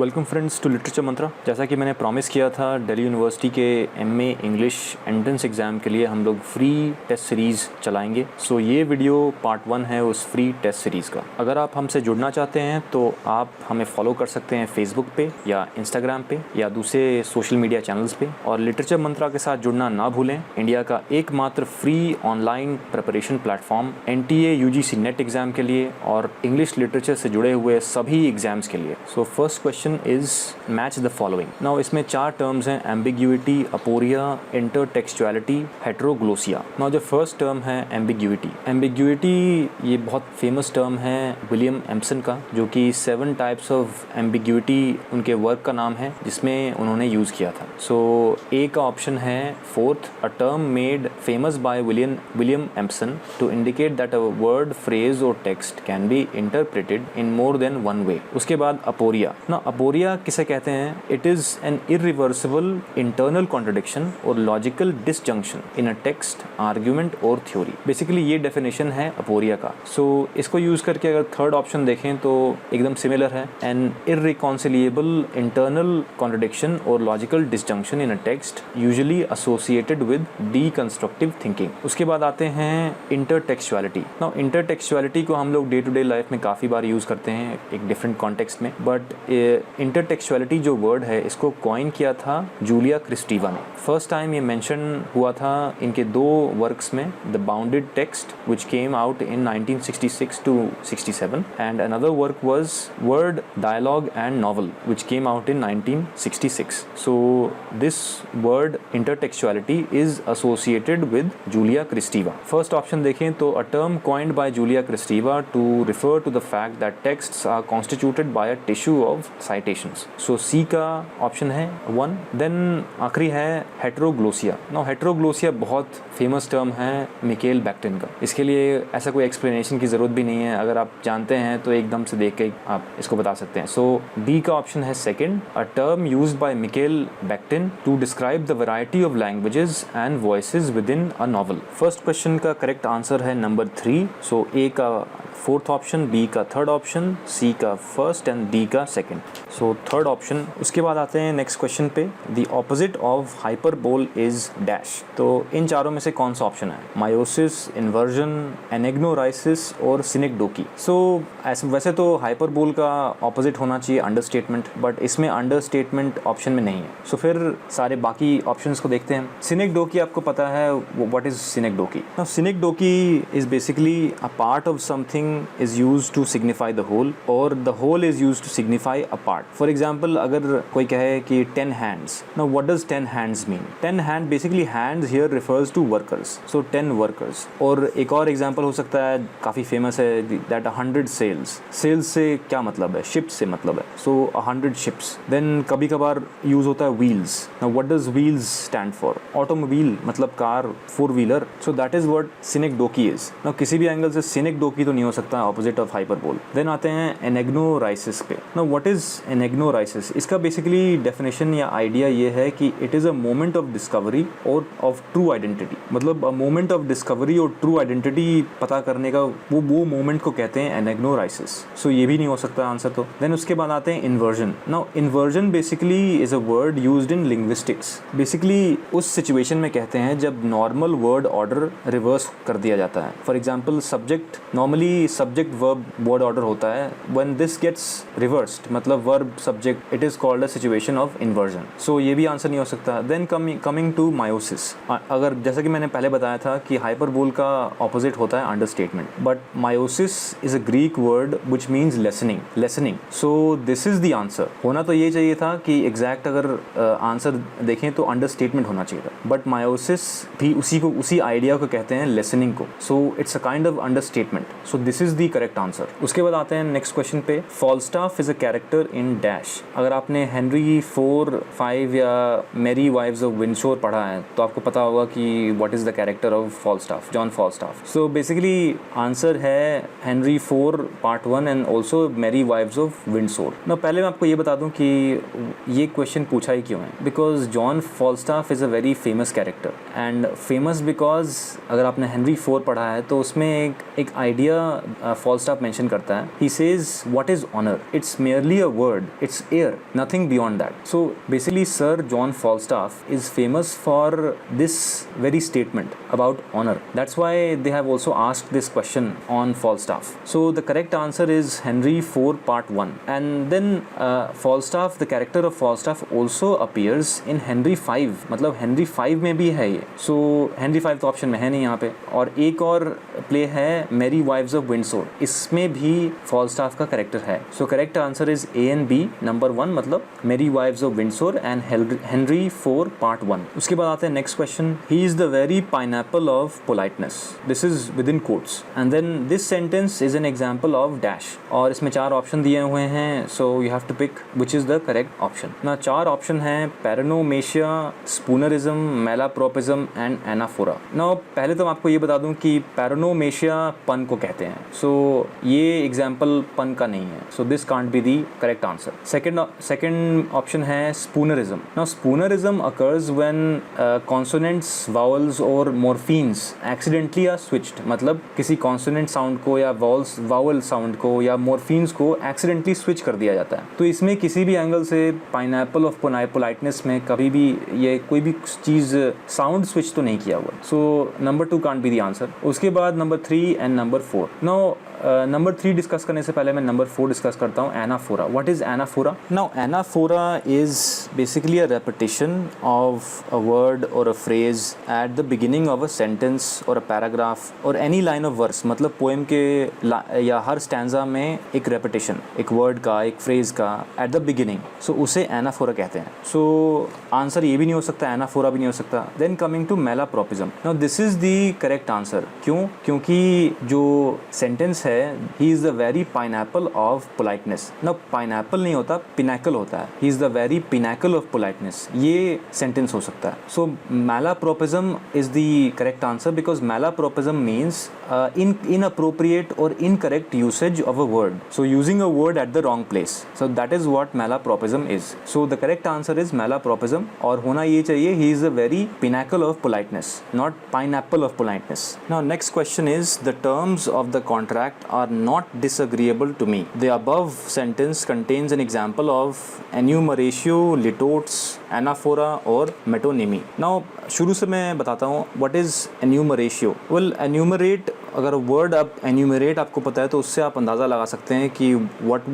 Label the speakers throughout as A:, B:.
A: Welcome friends to literature मंत्रा। जैसा कि मैंने प्रॉमिस किया था, दिल्ली यूनिवर्सिटी के एमए इंग्लिश एंट्रेंस एग्ज़ाम के लिए हम लोग फ्री टेस्ट सीरीज़ चलाएंगे। सो ये वीडियो पार्ट 1 है उस फ्री टेस्ट सीरीज़ का। अगर आप हमसे जुड़ना चाहते हैं तो आप हमें फॉलो कर सकते हैं फेसबुक पे या इंस्टाग्राम पे या दूसरे सोशल मीडिया चैनल्स पे। और लिटरेचर मंत्रा के साथ जुड़ना ना भूलें, इंडिया का एकमात्र free online preparation platform NTA UGC net exam के लिए और इंग्लिश लिटरेचर से जुड़े हुए सभी एग्ज़ाम्स के लिए। So first question is match the following. Now इसमें 4 टर्म्स हैं: ambiguity, aporia, intertextuality, heteroglossia. Now जो फर्स्ट टर्म है ambiguity. Ambiguity ये बहुत फेमस टर्म है विलियम एम्पसन का, जो कि 7 टाइप्स ऑफ ambiguity उनके वर्क का नाम है जिसमें उन्होंने यूज़ किया था। सो ए का ऑप्शन है fourth, a term made famous by William Empson to indicate that a word, phrase or text can be interpreted in more than one way. उसके बाद aporia. Now अपोरिया किसे कहते हैं? It is an irreversible internal contradiction और logical disjunction in a text, argument और theory. Basically ये definition है aporia का। सो इसको यूज़ करके अगर थर्ड ऑप्शन देखें तो एकदम सिमिलर है, एन इररिकॉन्सिलिएबल इंटरनल कॉन्ट्रडिक्शन और logical disjunction in a text usually associated with deconstructive thinking. उसके बाद आते हैं इंटरटेक्चुअलिटी। नाउ इंटरटेक्चुअलिटी को हम लोग डे टू डे लाइफ में काफ़ी बार यूज़ करते हैं एक डिफरेंट कॉन्टेक्स्ट में, बट इंटरटेक्चुअलिटी जो वर्ड है इसको कॉइन किया था जूलिया क्रिस्टीवा ने। फर्स्ट टाइम ये मेंशन हुआ था इनके 2 वर्क्स में, the bounded text which came out in 1966 to 67 and another work was word dialogue and novel which came out in 1966. So this word intertextuality is associated with Julia Kristeva. First option देखें तो a term coined by Julia Kristeva to refer to the fact that texts are constituted by a tissue of citations. So C का option है 1. Then आखिरी है हेटेरोग्लोसिया. Now हेटेरोग्लोसिया बहुत famous term है Mikel बैक्टिन का। इसके लिए ऐसा कोई एक्सप्लेनेशन की ज़रूरत भी नहीं है, अगर आप जानते हैं तो एकदम से देख के आप इसको बता सकते हैं. सो डी का ऑप्शन है 2. A term used by Mikhail Bakhtin to describe the variety of languages and voices within a novel. First question का करेक्ट आंसर है नंबर 3. सो ए का फोर्थ ऑप्शन, बी का थर्ड ऑप्शन, सी का first and D का second. So third option. उसके बाद आते हैं नेक्स्ट क्वेश्चन पे. The opposite of hyperbole is dash. तो इन चारों में से कौन सा ऑप्शन है? मायोसिस, इन्वर्जन, एनेग्नोराइसिस और सिनेक्डोकी. सो वैसे तो हाइपरबोल का ऑपोजिट होना चाहिए अंडरस्टेटमेंट, बट इसमें अंडरस्टेटमेंट ऑप्शन में नहीं है. सो फिर सारे बाकी ऑप्शंस को देखते हैं. सिनेक्डोकी आपको पता है what is synecdoche? Now synecdoche is basically a part of something is used to signify the whole or the whole is used to signify a part. For example, अगर कोई कहे कि 10 hands. Now what does 10 hands mean? 10 hand basically hands here refers to workers. So 10 workers. और एक और example हो सकता है, काफ़ी फेमस है, that 100 sails. Sails से क्या मतलब है? Ships से मतलब है. So 100 ships. Then कभी कभार यूज़ होता है wheels. Now what does wheels stand for? Automobile मतलब car, 4-wheeler. So that is what synecdoche is. Now किसी भी एंगल से synecdoche तो नहीं हो सकता ऑपोजिट ऑफ हाइपरबोल. देन आते हैं एनेग्नोराइसिस पे. Now what is anagnorisis? इसका बेसिकली डेफिनेशन या आइडिया ये है कि it is a moment of discovery or of true identity. मतलब अ मोमेंट ऑफ डिस्कवरी और ट्रू आइडेंटिटी पता करने का वो मोमेंट को कहते हैं एनेग्नोराइसिस. सो ये भी नहीं हो सकता आंसर तो. देन उसके बाद आते हैं inversion. Now inversion basically is a word used in linguistics. Basically उस सिचुएशन में कहते हैं जब नॉर्मल वर्ड ऑर्डर रिवर्स कर दिया जाता है. For example subject, normally subject verb word order होता है. व्हेन दिस गेट्स रिवर्स्ड मतलब verb subject, it is called a situation of inversion. So ये भी आंसर नहीं हो सकता. Then coming to meiosis. अगर जैसा कि मैंने पहले बताया था कि हाइपरबोल का ऑपोजिट होता है understatement, but meiosis is a Greek word which means lessening. So this is the answer. होना तो ये चाहिए था कि एग्जैक्ट अगर आंसर देखें तो अंडरस्टेटमेंट होना चाहिए था, बट मायोसिस भी उसी आइडिया को कहते हैं लेसनिंग को. So it's a kind of understatement. So this is the correct answer. उसके बाद आते हैं नेक्स्ट क्वेश्चन पे. Falstaff is a character in dash. अगर आपने हेनरी 4, 5 या मेरी वाइव्स ऑफ विंडसोर पढ़ा है तो आपको पता होगा कि what is the character of Falstaff, John Falstaff. So basically answer है Henry 4 part 1 and also Merry Wives of Windsor. ना पहले मैं आपको ये बता दूं कि ये क्वेश्चन पूछा ही क्यों है. Because John Falstaff is a very famous character and famous because अगर आपने हेनरी 4 पढ़ा है तो उसमें एक आइडिया फॉलस्टाफ मेंशन करता है. He says what is honour? It's merely a word word. It's air, nothing beyond that. So basically Sir John Falstaff is famous for this very statement about honor. That's why they have also asked this question on Falstaff. So the correct answer is Henry IV Part 1. And then Falstaff, the character of Falstaff also appears in Henry V. मतलब Henry V में भी है ये. So Henry V तो option में है नहीं यहाँ पे. और एक और प्ले है Merry Wives of Windsor, इसमें भी Falstaff का कैरेक्टर है. So correct answer is A and B. Number 1 मतलब Merry Wives of Windsor and Henry IV Part 1. उसके बाद आते हैं next question. He is the very pineapple of politeness. This is within quotes. And then this sentence is an example of dash. और इसमें 4 option दिए हुए हैं. So you have to pick which is the correct option. ना 4 option हैं paranomasia, spoonerism, malapropism and anaphora. Now पहले तो आपको ये बता दूं कि paranomasia पन को कहते हैं. So ये एग्जाम्पल पन का नहीं है. So this can't be the correct answer. Second option है spoonerism. Now spoonerism occurs when consonants, vowels or morphemes accidentally are switched. मतलब किसी consonant sound को या vowel sound को या morphemes को accidentally switch कर दिया जाता है. तो इसमें किसी भी एंगल से pineapple of politeness में कभी भी ये कोई भी चीज़ sound switch तो नहीं किया हुआ. So number 2 can't be the answer. उसके बाद number 3 and number 4. Now number 3 discuss करने से पहले मैं नंबर 4 डिस्कस करता हूँ. Anaphora. What is anaphora? Now anaphora is basically a repetition of a word or a phrase at the beginning of a sentence or a paragraph or any line of verse. मतलब poem के या हर stanza में एक repetition, एक word का, एक phrase का eight the beginning. सो उसे एनाफोरा कहते हैं. सो आंसर ये भी नहीं हो सकता, एनाफोरा भी नहीं हो सकता. Then coming to malapropism. Now this is the correct answer. क्यों? क्योंकि जो सेंटेंस है he is the very pineapple of politeness. Now pineapple नहीं होता, pinnacle होता है. He is the very pinnacle of politeness. ये sentence हो सकता है. So malapropism is the correct answer because malapropism means inappropriate or incorrect usage of a word. So using a word at the wrong place. So that is what malapropism is. So the correct answer is malapropism और होना ये चाहिए he is the very pinnacle of politeness, not pineapple of politeness. Now next question is the terms of the contract are not disagreeable to me. The above sentence contains an example of enumeratio, litotes, anaphora और metonymy. Now शुरू से मैं बताता हूँ what is enumeratio. Well, enumerate, अगर word आप enumerate आपको पता है तो उससे आप अंदाज़ा लगा सकते हैं कि what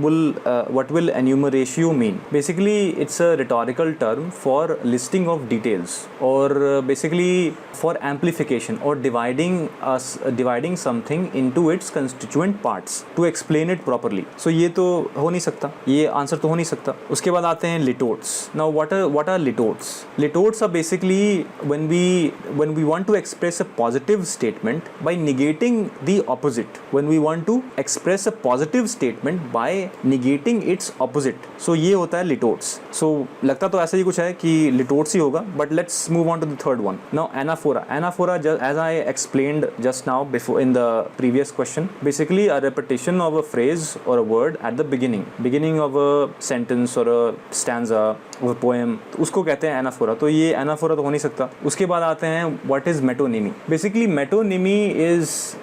A: will enumeratio mean. Basically it's a rhetorical term for listing of details or basically for amplification or dividing something into its constituent parts to explain it properly. So ये तो हो नहीं सकता, ये आंसर तो हो नहीं सकता. उसके बाद आते हैं litotes. Now what are litotes? Litotes are basically when we want to express a positive statement by negating the opposite. When we want to express a positive statement by negating its opposite. So ये होता है litotes. So लगता तो ऐसा ही कुछ है कि litotes ही होगा, but let's move on to the third one. Now anaphora. Anaphora, as I explained just now before in the previous question, basically a repetition of a phrase or a word at the beginning of a sentence or a stanza or a poem. उसको कहते हैं anaphora. तो ये anaphora तो हो नहीं सकता. उसके बाद आते हैं what is metonymy. Basically metonymy is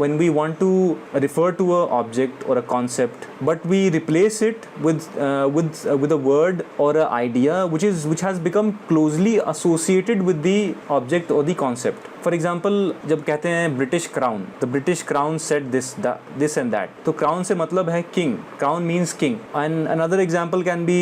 A: when we want to refer to a object or a concept but we replace it with a word or a idea which has become closely associated with the object or the concept. For example, जब कहते हैं British crown, the British crown said this and that. तो crown से मतलब है king. Crown means king. And another example can be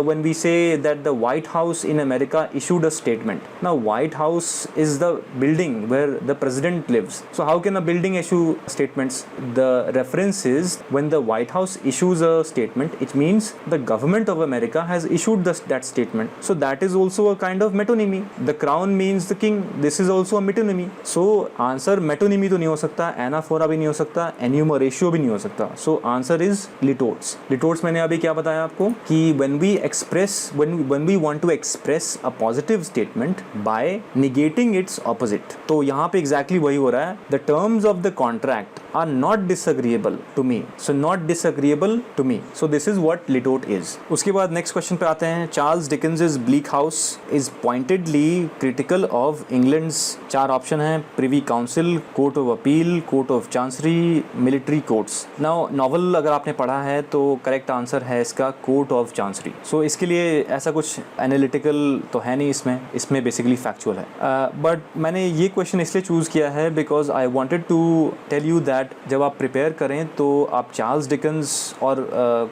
A: when we say that the White House in America issued a statement. Now White House is the building where the president lives. So how can a building issue statements? The reference is when the White House issues a statement, it means the government of America has issued that statement. So that is also a kind of metonymy. The crown means the king. This is also metonymy. So answer metonymy तो नहीं हो सकता, anaphora भी नहीं हो सकता, enumeratio भी नहीं हो सकता. So answer is litotes. Litotes मैंने अभी क्या बताया आपको कि when we want to express a positive statement by negating its opposite. तो यहाँ पे exactly वही हो रहा है. The terms of the contract are not disagreeable to me. So not disagreeable to me. So this is what litote is. उसके बाद next question पे आते हैं. Charles Dickens's Bleak House is pointedly critical of England's चार option हैं, privy council, court of appeal, court of chancery, military courts. Now novel अगर आपने पढ़ा है तो करेक्ट आंसर है इसका कोर्ट ऑफ चांसरी। सो इसके लिए ऐसा कुछ एनालिटिकल तो है नहीं इसमें बेसिकली फैक्चुअल है। बट मैंने ये क्वेश्चन इसलिए चूज़ किया है because I wanted to tell you that जब आप प्रिपेयर करें तो आप चार्ल्स डिकन्स और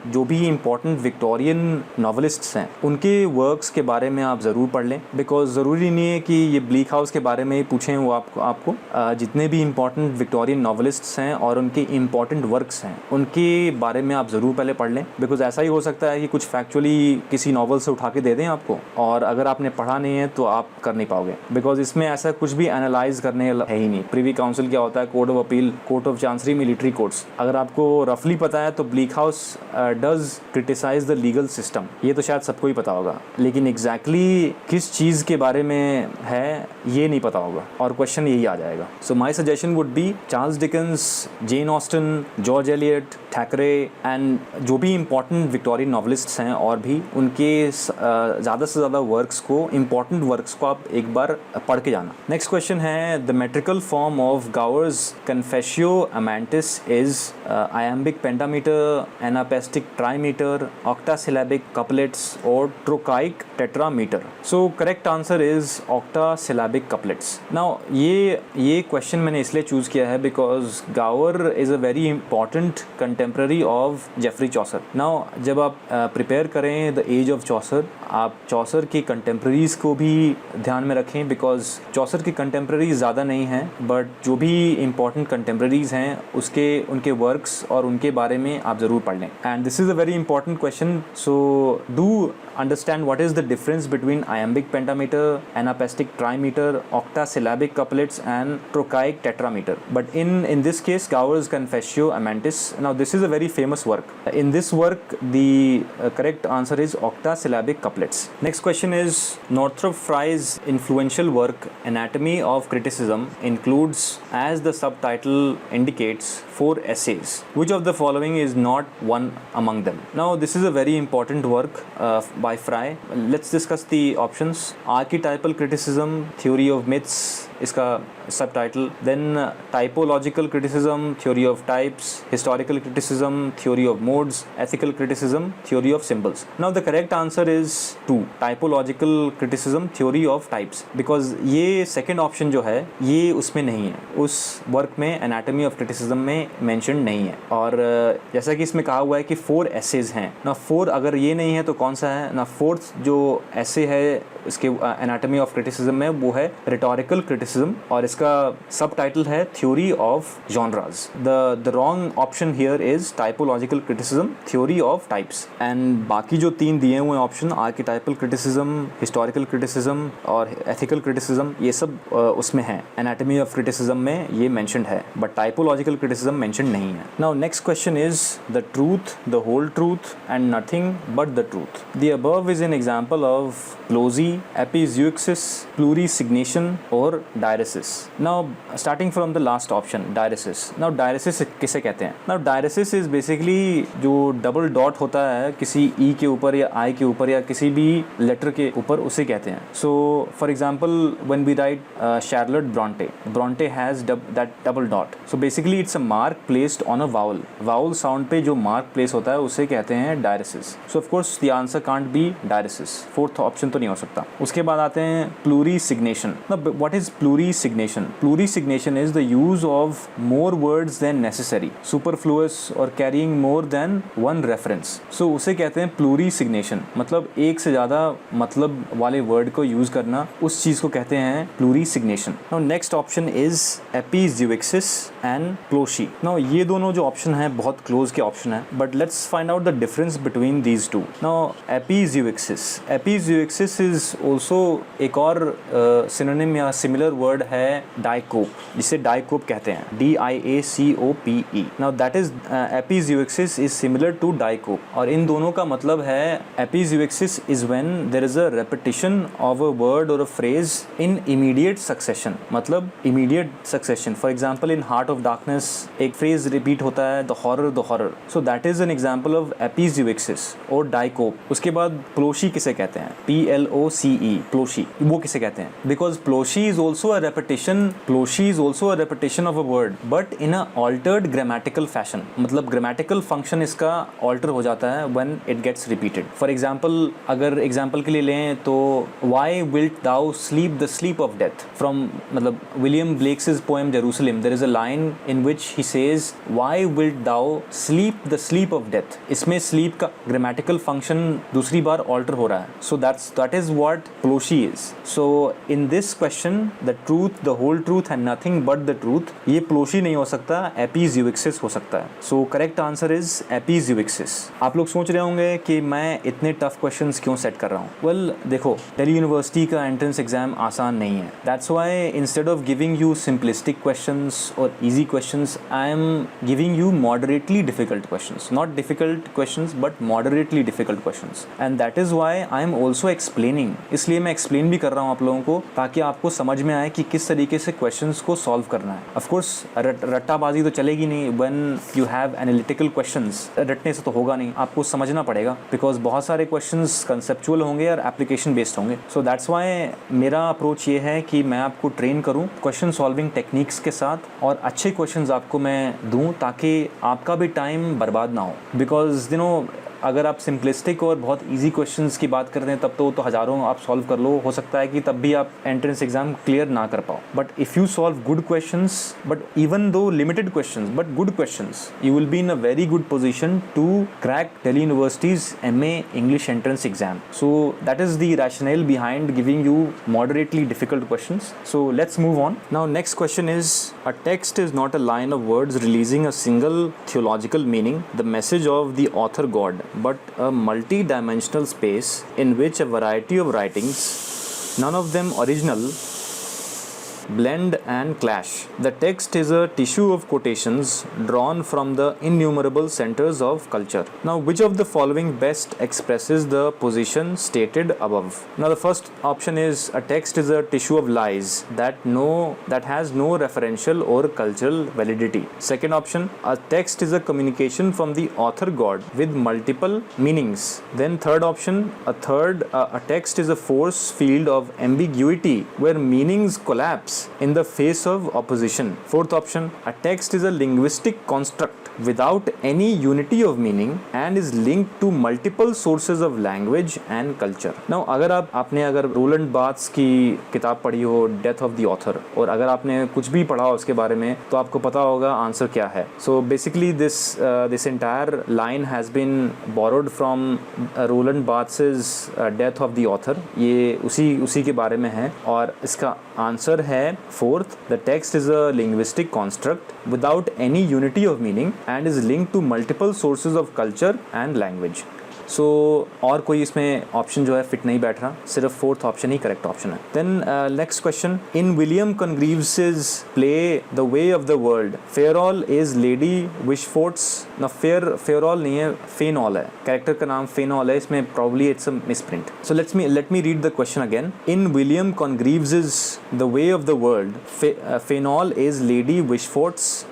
A: जो भी इंपॉर्टेंट विक्टोरियन नॉवलिस्ट्स हैं उनके वर्क्स के बारे में आप ज़रूर पढ़ लें, बिकॉज ज़रूरी नहीं है कि ये ब्लीक हाउस के बारे में ही पूछें वो आपको जितने भी इंपॉर्टेंट विक्टोरियन नॉवलिस्ट्स हैं और उनके इंपॉर्टेंट वर्क्स हैं उनके बारे में आप ज़रूर पहले पढ़ लें, बिकॉज ऐसा ही हो सकता है कि कुछ फैक्चुअली किसी नॉवल से उठा के दे दें आपको और अगर आपने पढ़ा नहीं है तो आप कर नहीं पाओगे, बिकॉज इसमें ऐसा कुछ भी एनालाइज करने है ही नहीं। प्रिवी काउंसिल क्या होता है, court of appeal, court of chancery, military courts, अगर आपको रफली पता है तो Bleak House does criticise the legal system, ये तो शायद सबको ही पता होगा, लेकिन एग्जैक्टली किस चीज़ के बारे में है ये नहीं पता होगा और क्वेश्चन यही आ जाएगा। So my suggestion would be Charles Dickens, Jane Austen, George Eliot, Thackeray and जो भी इंपॉर्टेंट विक्टोरियन नॉवलिस्ट्स हैं और भी उनके ज़्यादा से ज़्यादा वर्क्स को, इंपॉर्टेंट वर्क्स को आप एक बार पढ़ के जाना। नेक्स्ट क्वेश्चन है the metrical form of Gower's Confessio Amantis is iambic pentameter, anapestic trimeter, octasyllabic couplets or trochaic tetrameter. So correct answer is octasyllabic couplets. Now ये क्वेश्चन मैंने इसलिए चूज़ किया है because Gower is a very important contemporary of Geoffrey Chaucer. Now जब आप prepare करें the age of Chaucer, आप Chaucer के कंटेम्प्रेरीज को भी ध्यान में रखें, बिकॉज चॉसर के कंटेम्प्रेरीज ज़्यादा नहीं हैं बट जो भी इंपॉर्टेंट कंटेम्प्रेरीज हैं उनके वर्क्स और उनके बारे में आप ज़रूर पढ़ लें। And this is a very important question, so do understand what is the difference between iambic pentameter, anapestic trimeter, octasyllabic couplets and trochaic tetrameter. But in this case, Gower's Confessio Amantis. Now this is a very famous work. In this work, the correct answer is octasyllabic couplets. Next question is Northrop Frye's influential work Anatomy of Criticism includes, as the subtitle indicates, 4 essays. Which of the following is not one among them? Now this is a very important work by Frye. Let's discuss the options. Archetypal criticism, theory of myths, इसका subtitle. Then typological criticism, theory of types, historical criticism, theory of modes, ethical criticism, theory of symbols. Now the correct answer is 2, typological criticism, theory of types, because ये second option जो है ये उसमें नहीं है, उस work में anatomy of criticism में mentioned नहीं है। और जैसा कि इसमें कहा हुआ है कि 4 essays हैं ना, 4 अगर ये नहीं है तो कौन सा है ना, 4th जो essay है इसके एनाटॉमी ऑफ क्रिटिसिज्म में वो है रिटोरिकल क्रिटिसिज्म और इसका सब टाइटल है theory of genres. The wrong option here is typological criticism, theory of types. And बाकी जो 3 दिए हुए option archetypal criticism, historical criticism और एथिकल क्रिटिसिज्म, ये सब उसमें है, एनाटॉमी ऑफ क्रिटिसिज्म में ये मेंशन्ड है, बट टाइपोलॉजिकल क्रिटिसिज्म मेंशन्ड नहीं है। Now next question is the truth, the whole truth and nothing but the truth. The above is an example of ploce, epizeuxis, plurisignation or diaresis. Now starting from the last option, diaresis. Now diaresis किसे कहते हैं? Now diaresis is basically जो double dot होता है किसी ई के ऊपर या आई के ऊपर या किसी भी लेटर के ऊपर, उसे कहते हैं। So for example when we write Charlotte Bronte has that double dot. So basically it's a mark placed on a vowel sound पे जो मार्क प्लेस होता है उसे कहते हैं diaresis. So of course the answer can't be diaresis. Fourth option तो नहीं हो सकता। उसके बाद आते हैं plurisignation. What is plurisignation? Plurisignation is the use of more words than necessary, superfluous or carrying more than one reference. सो उसे कहते हैं प्लूरीसिग्नेशन, मतलब एक से ज़्यादा मतलब वाले वर्ड को यूज करना, उस चीज़ को कहते हैं plurisignation. Now next option is epizeuxis and ploce. Now ये दोनों जो ऑप्शन है बहुत क्लोज के ऑप्शन है, but let's find out the difference between these two. Now epizeuxis is also एक और सिनोनिम या सिमिलर वर्ड है डाइकोप, जिसे डाइकोप कहते हैं, DIACOPE। Now that is epizeuxis is similar to diacope, और इन दोनों का मतलब है epizeuxis is when there is a repetition of a word or a phrase in immediate succession, मतलब immediate succession. For example in Heart of Darkness एक phrase repeat होता है, the horror, so that is an example of epizeuxis or diacope. उसके बाद प्लोशी किसे कहते हैं? PLOCE, प्लोशी, वो किसे कहते हैं? Because ploce is also also a repetition. Ploshi is also a repetition of a word, but in a altered grammatical fashion. मतलब grammatical function इसका alter हो जाता है when it gets repeated. For example, अगर example के लिए लें तो why wilt thou sleep the sleep of death? From मतलब William Blake's poem Jerusalem, there is a line in which he says why wilt thou sleep the sleep of death? इसमें sleep का grammatical function दूसरी बार alter हो रहा है. So that is what Ploshi is. So in this question, the truth, the whole truth and nothing but the truth, ये Ploshi नहीं हो सकता, Appies Euxis हो सकता है. So correct answer is Appies Euxis. आप लोग सोच रहे होंगे कि मैं इतने tough questions क्यों set कर रहा हूँ. Well, देखो, दिल्ली यूनिवर्सिटी का entrance exam आसान नहीं है. That's why instead of giving you simplistic questions or easy questions, I am giving you moderately difficult questions. Not difficult questions, but moderately difficult questions. And that is why I am also explaining. इसलिए मैं explain भी कर रहा हूँ आप लोगों को ताकि आपको समझ में आए कि किस तरीके से क्वेश्चंस को सॉल्व करना है. ऑफ कोर्स रट्टाबाजी तो चलेगी नहीं. When you have analytical questions, रटने से तो होगा नहीं, आपको समझना पड़ेगा बिकॉज बहुत सारे क्वेश्चंस कंसेप्चुअल होंगे और एप्लीकेशन बेस्ड होंगे. सो दैट्स व्हाई मेरा अप्रोच ये है कि मैं आपको ट्रेन करूँ क्वेश्चन सॉल्विंग टेक्निक्स के साथ और अच्छे क्वेश्चंस आपको मैं दूँ ताकि आपका भी टाइम बर्बाद ना हो. बिकॉज अगर आप सिंपलिस्टिक और बहुत इजी क्वेश्चंस की बात करते हैं तब तो हज़ारों आप सॉल्व कर लो, हो सकता है कि तब भी आप एंट्रेंस एग्जाम क्लियर ना कर पाओ. But if you solve good questions, but even though limited questions but good questions, you will be in a very good position to crack Delhi universities MA English entrance exam. So that is the rationale behind giving you moderately difficult questions. So let's move on. Now next question is, a text is not a line of words releasing a single theological meaning, the message of the author God, but a multi-dimensional space in which a variety of writings, none of them original, blend and clash. The text is a tissue of quotations drawn from the innumerable centers of culture. Now, which of the following best expresses the position stated above? Now, the first option is a text is a tissue of lies that has no referential or cultural validity. Second option, a text is a communication from the author God with multiple meanings. Then third option, a text is a force field of ambiguity where meanings collapse in the face of opposition. Fourth option, a text is a linguistic construct without any unity of meaning and is linked to multiple sources of language and culture. Now, अगर Rowland बार्थ्स की किताब पढ़ी हो, death of the author, और अगर आपने कुछ भी पढ़ा हो उसके बारे में तो आपको पता होगा आंसर क्या है. So basically this entire line has been borrowed from Roland Barthes's Death of the Author. ये उसी के बारे में है और इसका आंसर है fourth, the text is a linguistic construct without any unity of meaning and is linked to multiple sources of culture and language. सो और कोई इसमें ऑप्शन जो है फिट नहीं बैठ रहा, सिर्फ फोर्थ ऑप्शन ही करेक्ट ऑप्शन है. Then next question, in William Congreve's play the Way of the World, Fairall is Lady Wishfort's. ना फेयरऑल नहीं है, फेनॉल है. कैरेक्टर का नाम फेनॉल है, इसमें probably it's a misprint. So let me read the question again. In William Congreve's the Way of the World, Fainall is Lady Wishfort's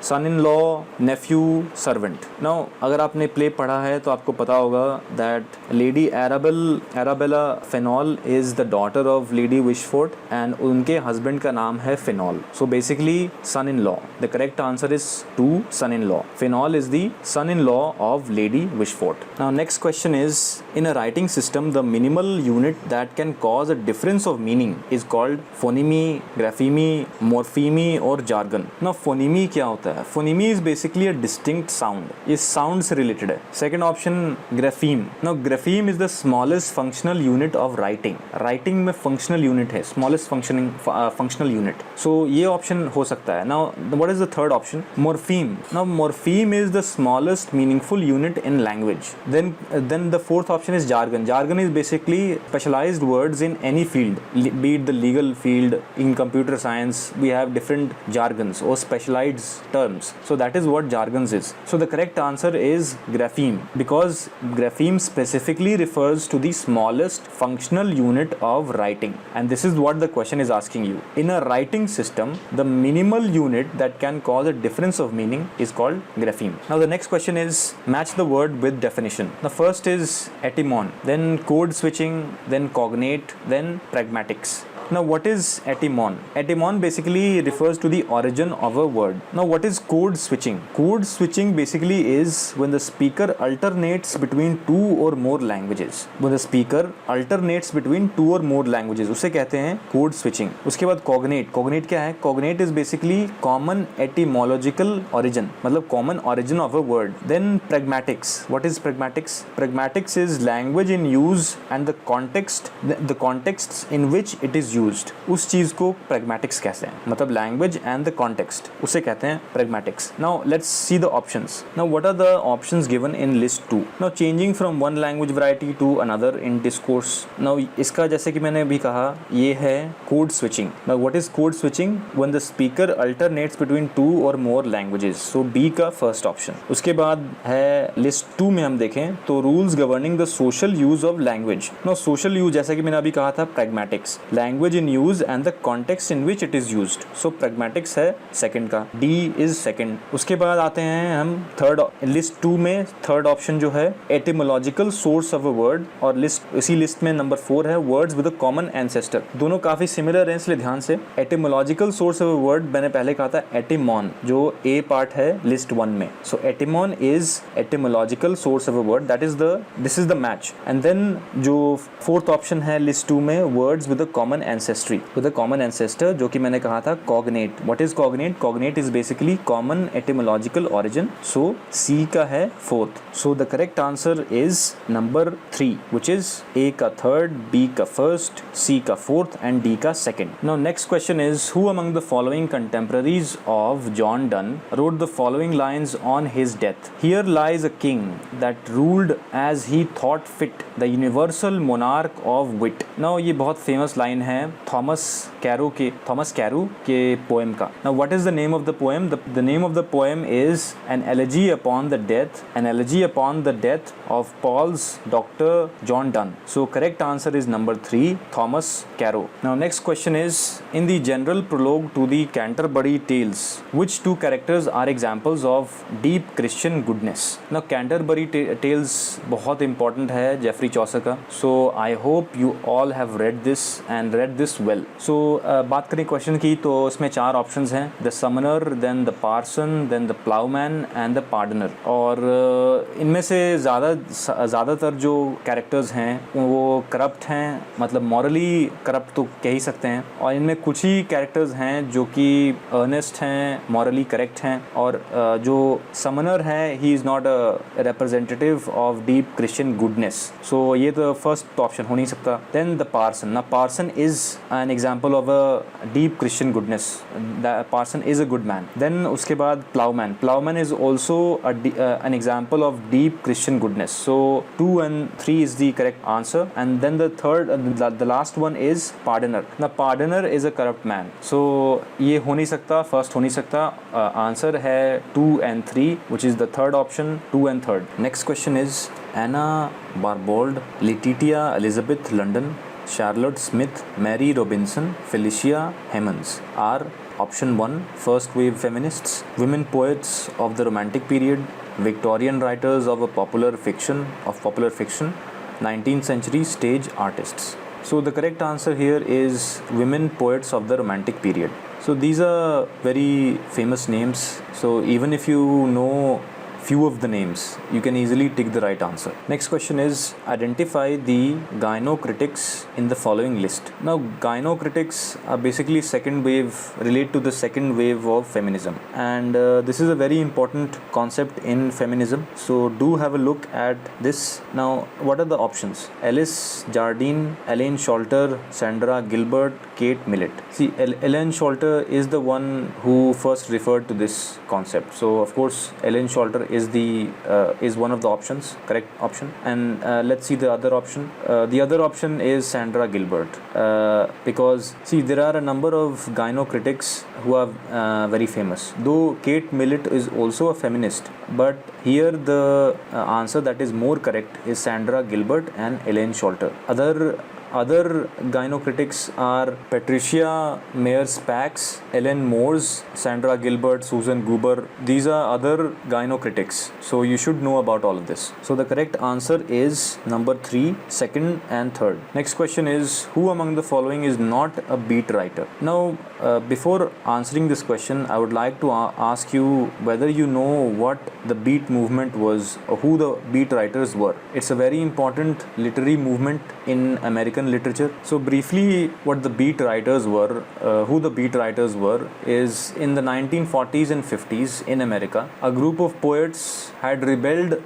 A: son in law, nephew, servant. Now अगर आपने play पढ़ा है तो आपको पता होगा that Lady Arabella Fainall is the daughter of Lady Wishfort and उनके husband का नाम है Fainall. So basically son in law, the correct answer is 2, sun in law. Fainall is the son in law of Lady Wishfort. Now next question is, in a writing system the minimal unit that can cause a difference of meaning is called phoneme, grapheme, morpheme or jargon. Now phoneme क्या होता है? Phoneme is basically a distinct sound, ये sound से related है. Second option grapheme. Now grapheme is the smallest functional unit of writing. Writing में functional unit है, smallest functional unit. So ये option हो सकता है. Now what is the third option? Morpheme. Now morpheme is the smallest meaningful unit in language. Then the fourth option is jargon. Jargon is basically specialised words in any field, be it the legal field, in computer science we have different jargons or specialized terms. So that is what jargons is. So the correct answer is grapheme, because grapheme specifically refers to the smallest functional unit of writing, and this is what the question is asking you. In a writing system, the minimal unit that can cause a difference of meaning is called grapheme. Now the next question is, match the word with definition. The first is etymon, then code switching, then cognate, then pragmatics. Now what is etymon? Etymon basically refers to the origin of a word. Now what is code switching? Code switching basically is when the speaker alternates between two or more languages. When the speaker alternates between two or more languages, उसे कहते हैं code switching. उसके बाद cognate. Cognate क्या है? Cognate is basically common etymological origin, मतलब common origin of a word. Then pragmatics. What is pragmatics? Pragmatics is language in use and the contexts in which it is used. उस चीज को pragmatics कहते हैं, मतलब language and the context, उसे कहते हैं pragmatics. Now let's see the options. Now what are the options given in list 2? Now changing from one language variety to another in discourse. Now इसका जैसे कि मैंने अभी कहा, ये है code switching. Now what is code switching? When the speaker alternates between two or more languages. So B का first option. उसके बाद है list 2 में हम देखें तो rules governing the social use of language. Now social use जैसा कि मैंने अभी कहा था pragmatics. Language in use and the context in which it is used. So pragmatics है second का. D is second. उसके बाद आते हैं हम third list 2 में third option जो है etymological source of a word, और इसी लिस्ट में नंबर 4 है words with a common ancestor. दोनों काफी सिमिलर हैं इसलिए ध्यान से. Etymological source of a word मैंने पहले कहा था etymon, जो A पार्ट है लिस्ट 1 में. So etymon is etymological source of a word. This is the match. And then जो fourth option है लिस्ट 2 में words with a common ancestor, जो कि मैंने कहा था cognate. What is cognate? Cognate is basically common etymological origin. So C का है fourth. So the correct answer is number 3, which is A का third, B का first, C का fourth and D का second. Now next question is, who among the following contemporaries of John Donne wrote the following lines on his death? Here lies a king that ruled as he thought fit, the universal monarch of wit. Now ये बहुत famous line है Thomas Cairo के poem का. Now what is the name of the poem? The name of the poem is an elegy upon the death of Paul's Dr. John Donne. So correct answer is number 3, Thomas Caro. Now next question is, in the general prologue to the Canterbury Tales, which two characters are examples of deep Christian goodness? Now Canterbury Tales बहुत important है Geoffrey Chaucer का. So I hope you all have read this and read this well. So बात करें question की तो इसमें 4 options हैं, the summoner, then the parson, then the ploughman and the pardoner. और इनमें से ज़्यादातर जो कैरेक्टर्स हैं वो करप्ट हैं, मतलब मॉरली करप्ट तो कह ही सकते हैं, और इनमें कुछ ही कैरेक्टर्स हैं जो कि अर्नेस्ट हैं, मॉरली करेक्ट हैं, और जो समनर है he is not a representative of deep Christian goodness. So ये तो फर्स्ट ऑप्शन हो नहीं सकता. Then the parson. ना parson is an example of a deep Christian goodness. The parson is a good man. Then उसके बाद ploughman is also an example of deep Christian goodness. So 2 and 3 is the correct answer. And then the third, the last one is pardoner. Now pardoner is a corrupt man. So ये हो नहीं सकता, first हो नहीं सकता. Answer है 2 and 3, which is the third option, 2 and 3rd. Next question is, Anna Barbauld, Letitia Elizabeth London, Charlotte Smith, Mary Robinson, Felicia Hemans are option 1 first wave feminists, women poets of the romantic period, Victorian writers of popular fiction, 19th century stage artists. So the correct answer here is women poets of the romantic period. So these are very famous names. So even if you know few of the names, you can easily tick the right answer. Next question is, identify the gynocritics in the following list. Now gynocritics are basically relate to the second wave of feminism, and this is a very important concept in feminism, so do have a look at this. Now what are the options? Alice Jardine, Elaine Sholter, Sandra Gilbert, Kate Millett. See, Elaine Sholter is the one who first referred to this concept, so of course Elaine Sholter is one of the options, correct option. And let's see the other option. The other option is Sandra Gilbert, because see, there are a number of gynocritics who are very famous, though Kate Millett is also a feminist, but here the answer that is more correct is Sandra Gilbert and Elaine Sholter. Other Other gynocritics are Patricia Meyer-Spaks, Ellen Moores, Sandra Gilbert, Susan Goober. These are other gynocritics. So you should know about all of this. So the correct answer is number 3, second and third. Next question is, who among the following is not a beat writer? Now, before answering this question, I would like to ask you whether you know what the beat movement was or who the beat writers were. It's a very important literary movement in American literature. So briefly, what the beat writers were, who the beat writers were, is in the 1940s and 50s in America, a group of poets had rebelled.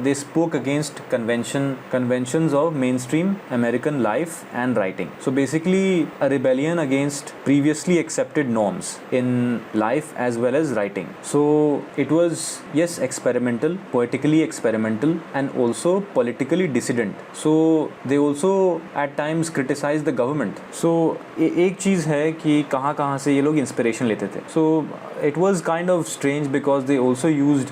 A: They spoke against conventions of mainstream American life and writing. So basically, a rebellion against previously accepted norms in life as well as writing. So it was, yes, experimental, poetically experimental, and also politically dissident. So they also at times criticized the government. So एक चीज़ है कि कहाँ से ये लोग inspiration लेते थे. So it was kind of strange because they also used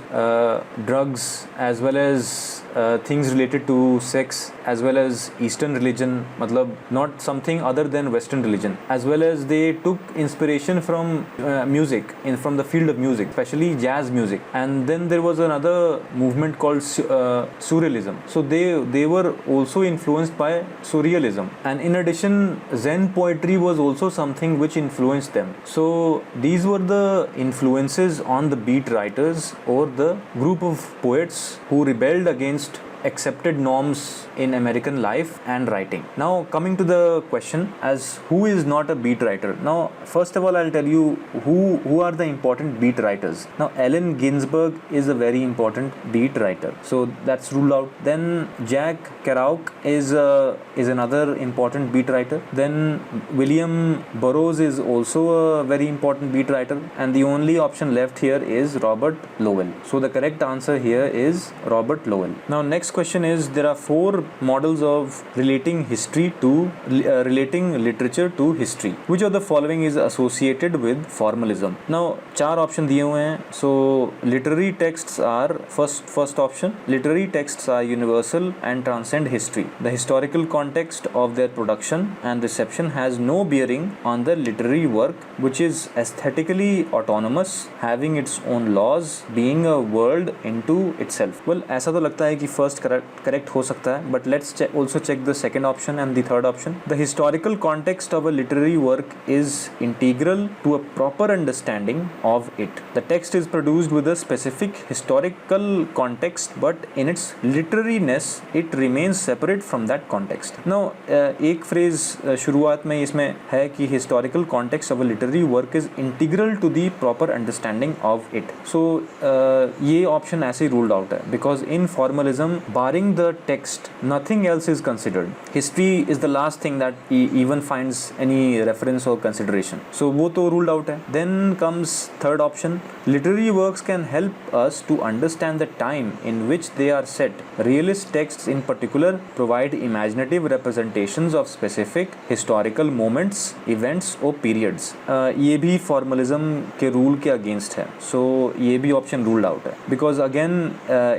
A: drugs as well as things related to sex as well as Eastern religion, matlab not something other than Western religion, as well as they took inspiration from music, from the field of music, especially jazz music. And then there was another movement called surrealism. So they were also influenced by surrealism, and in addition Zen poetry was also something which influenced them. So these were the influences on the beat writers or the group of poets who rebelled against accepted norms in American life and writing. Now coming to the question as who is not a beat writer. Now first of all I'll tell you who are the important beat writers. Now Allen Ginsberg is a very important beat writer, so that's ruled out. Then Jack Kerouac is another important beat writer. Then William Burroughs is also a very important beat writer, and the only option left here is Robert Lowell. So the correct answer here is Robert Lowell. Now next question is, there are 4 models of relating literature to history. Which of the following is associated with formalism? Now 4 option दिए हुए हैं. So literary texts are first option. Literary texts are universal and transcend history. The historical context of their production and reception has no bearing on the literary work, which is aesthetically autonomous, having its own laws, being a world into itself. Well, ऐसा तो लगता है कि first correct हो सकता है, but let's also check the second option and the third option. The historical context of a literary work is integral to a proper understanding of it. The text is produced with a specific historical context, but in its literariness it remains separate from that context. Now एक phrase शुरुआत में इसमें है कि historical context of a literary work is integral to the proper understanding of it. So ये option ऐसे ही ruled out है, because in formalism, barring the text, nothing else is considered. History is the last thing that even finds any reference or consideration. So वो तो ruled out है. Then comes third option. Literary works can help us to understand the time in which they are set. Realist texts in particular provide imaginative representations of specific historical moments, events or periods. ये भी formalism के rule के against है. So ये भी option ruled out है. Because again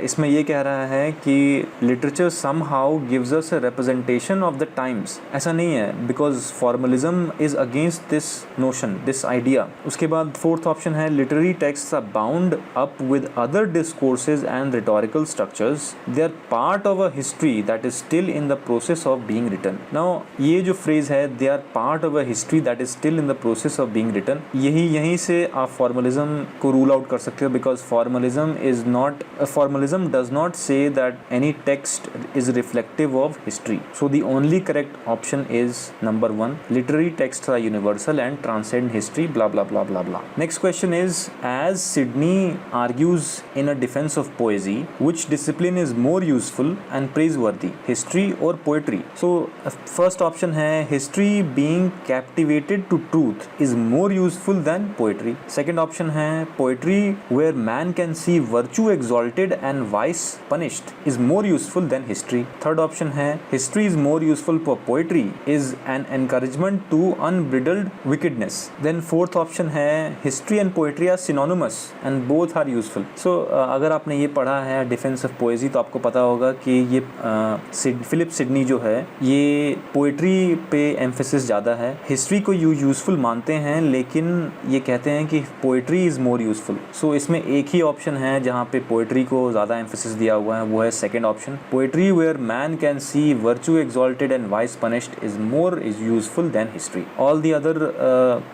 A: इसमें ये कह रहा है कि literature somehow gives us a representation of the times. ऐसा नहीं है, because formalism is against this notion, this idea. उसके बाद fourth option है, literary texts are bound up with other discourses and rhetorical structures. They are part of a history that is still in the process of being written. Now ये जो phrase है, they are part of a history that is still in the process of being written, यहीं से आप formalism को rule out कर सकते हो, because formalism does not say that any text is reflective of history. So the only correct option is number 1. Literary texts are universal and transcend history, blah blah blah blah blah. Next question is, as Sidney argues in a defense of poesy, which discipline is more useful and praiseworthy, history or poetry? So first option है, history being captivated to truth is more useful than poetry. Second option है, poetry where man can see virtue exalted and vice punished is more useful than history. Third option है history is more useful for poetry is an encouragement to unbridled wickedness. Then fourth option है history and poetry are synonymous and both are useful. So अगर आपने ये पढ़ा है defence of पोएजी तो आपको पता होगा कि ये फिलिप सिडनी जो है ये पोएट्री पे एम्फेसिस ज़्यादा है, हिस्ट्री को यूज़फुल मानते हैं लेकिन ये कहते हैं कि पोएट्री इज़ मोर यूज़फुल. सो इसमें एक ही ऑप्शन है जहाँ पे पोएट्री को ज़्यादा एम्फेसिस दिया हुआ है, वो है second option. Poetry where man can see virtue exalted and vice punished is useful than history. All the other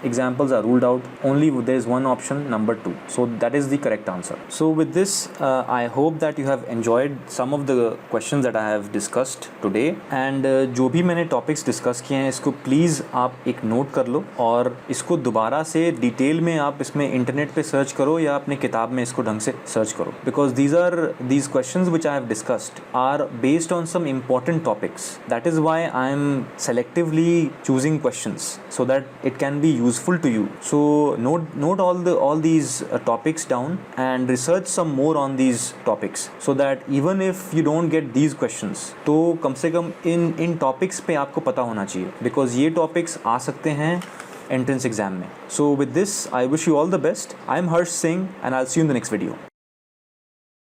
A: examples are ruled out. Only there is one option, number 2. So that is the correct answer. So with this, I hope that you have enjoyed some of the questions that I have discussed today. And जो भी मैंने topics discuss किए हैं इसको please आप एक note कर लो और इसको दोबारा से डिटेल में आप इसमें इंटरनेट पे सर्च करो या अपने किताब में इसको ढंग से सर्च करो. Because these questions which I have discussed are based on some important topics. That is why I am selectively choosing questions so that it can be useful to you. So note all these topics down and research some more on these topics so that even if you don't get these questions तो कम से कम इन topics पे आपको पता होना चाहिए because ये topics आ सकते हैं entrance exam में. So with this I wish you all the best. I am Harsh Singh and I'll see you in the next video.